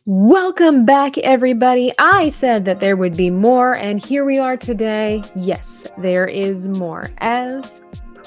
Welcome back, everybody. I said that there would be more, and here we are today. Yes, there is more, as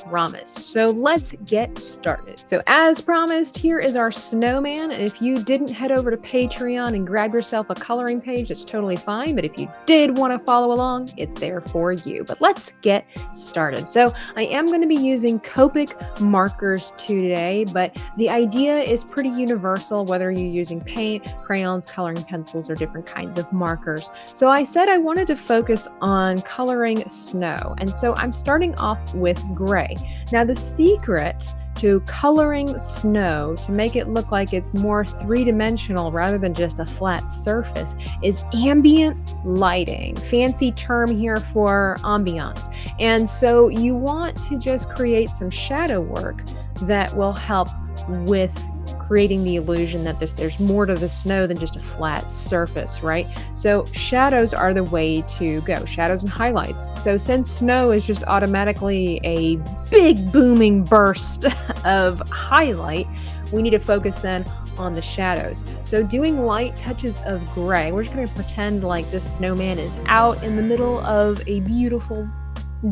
promised. So let's get started. So, as promised, here is our snowman. And if you didn't head over to Patreon and grab yourself a coloring page, it's totally fine. But if you did want to follow along, it's there for you. But let's get started. So, I am going to be using Copic markers today, but the idea is pretty universal, whether you're using paint, crayons, coloring pencils, or different kinds of markers. So, I said I wanted to focus on coloring snow. And so, I'm starting off with gray. Now, the secret to coloring snow to make it look like it's more three-dimensional rather than just a flat surface is ambient lighting. Fancy term here for ambiance. And so you want to just create some shadow work that will help with creating the illusion that there's more to the snow than just a flat surface, right? So shadows are the way to go, shadows and highlights. So since snow is just automatically a big booming burst of highlight, we need to focus then on the shadows. So doing light touches of gray, we're just going to pretend like this snowman is out in the middle of a beautiful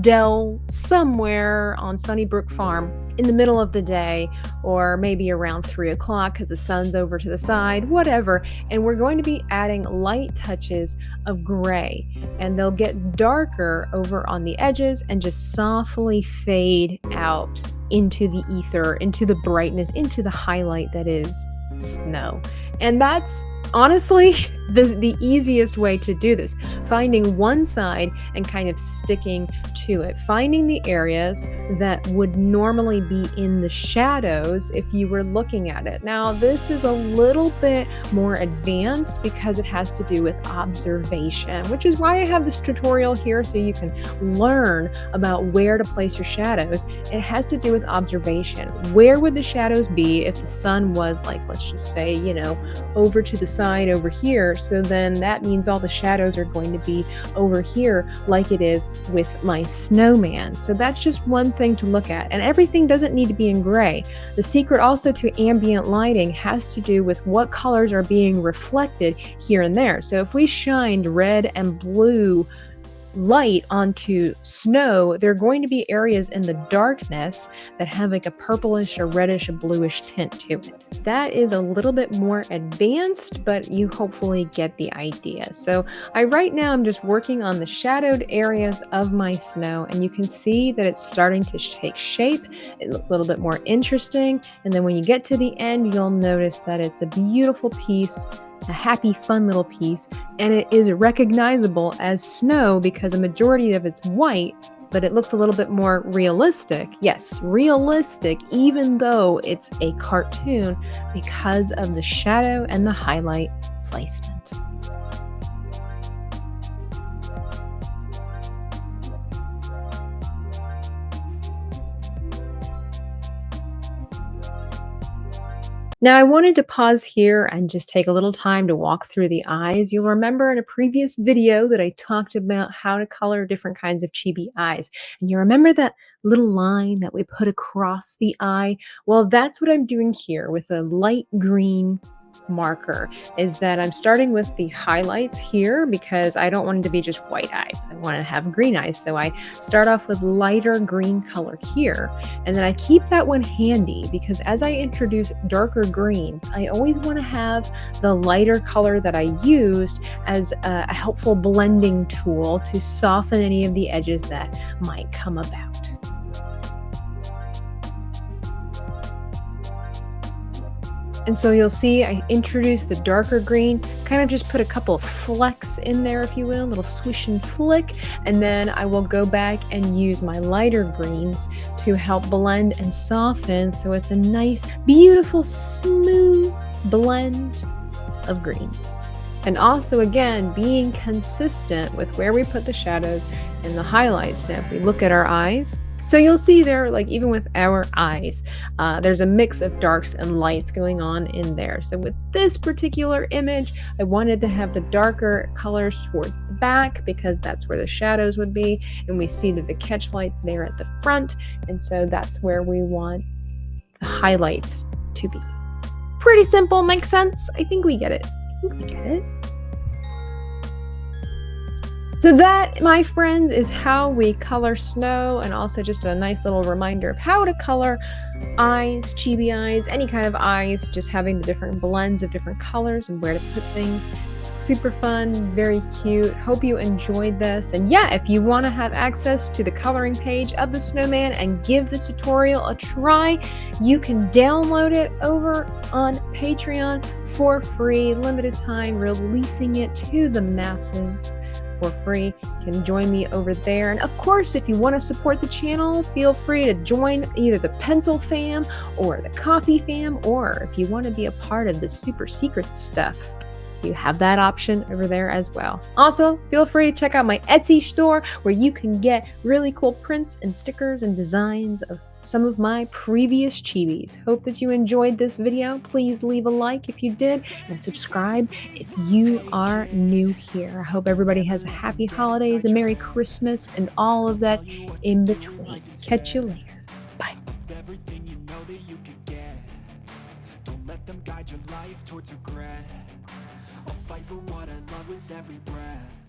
dell somewhere on Sunnybrook Farm in the middle of the day, or maybe around 3 o'clock because the sun's over to the side, whatever. And we're going to be adding light touches of gray, and they'll get darker over on the edges and just softly fade out into the ether, into the brightness, into the highlight that is snow. And that's honestly the easiest way to do this, finding one side and kind of sticking to it, finding the areas that would normally be in the shadows if you were looking at it. Now, this is a little bit more advanced because it has to do with observation, which is why I have this tutorial here so you can learn about where to place your shadows. It has to do with observation. Where would the shadows be if the sun was, like, let's just say, over to the side over here? So then that means all the shadows are going to be over here like it is with my snowman. So that's just one thing to look at. And everything doesn't need to be in gray. The secret also to ambient lighting has to do with what colors are being reflected here and there. So if we shined red and blue light onto snow, there are going to be areas in the darkness that have like a purplish or reddish or bluish tint to it. That is a little bit more advanced, but you hopefully get the idea. So right now I'm just working on the shadowed areas of my snow, and you can see that it's starting to take shape. It looks a little bit more interesting, and then when you get to the end, you'll notice that it's a beautiful piece, a happy, fun little piece, and it is recognizable as snow because a majority of it's white, but it looks a little bit more realistic. Yes, realistic, even though it's a cartoon because of the shadow and the highlight placement. Now, I wanted to pause here and just take a little time to walk through the eyes. You'll remember in a previous video that I talked about how to color different kinds of chibi eyes. And you remember that little line that we put across the eye? Well, that's what I'm doing here with a light green marker, is that I'm starting with the highlights here because I don't want it to be just white eyes. I want to have green eyes. So I start off with lighter green color here, and then I keep that one handy because as I introduce darker greens, I always want to have the lighter color that I used as a helpful blending tool to soften any of the edges that might come about. And so you'll see I introduced the darker green, kind of just put a couple of flecks in there, if you will, a little swish and flick, and then I will go back and use my lighter greens to help blend and soften so it's a nice, beautiful, smooth blend of greens. And also, again, being consistent with where we put the shadows and the highlights. Now, if we look at our eyes, so you'll see there, like even with our eyes, there's a mix of darks and lights going on in there. So with this particular image, I wanted to have the darker colors towards the back because that's where the shadows would be. And we see that the catch light's there at the front. And so that's where we want the highlights to be. Pretty simple, makes sense? I think we get it. think we get it. So that, my friends, is how we color snow, and also just a nice little reminder of how to color eyes, chibi eyes, any kind of eyes, just having the different blends of different colors and where to put things. Super fun, very cute. Hope you enjoyed this. And yeah, if you want to have access to the coloring page of the snowman and give this tutorial a try, you can download it over on Patreon for free, limited time, releasing it to the masses for free. You can join me over there. And of course, if you want to support the channel, feel free to join either the pencil fam or the coffee fam, or if you want to be a part of the super secret stuff, you have that option over there as well. Also, feel free to check out my Etsy store where you can get really cool prints and stickers and designs of some of my previous chibis. Hope that you enjoyed this video. Please leave a like if you did, and subscribe if you are new here. I hope everybody has a happy holidays, a Merry Christmas, and all of that in between. Catch you later. Bye. Everything you know that you could get. Don't let them guide your life towards regret. I'll fight for what I love with every breath.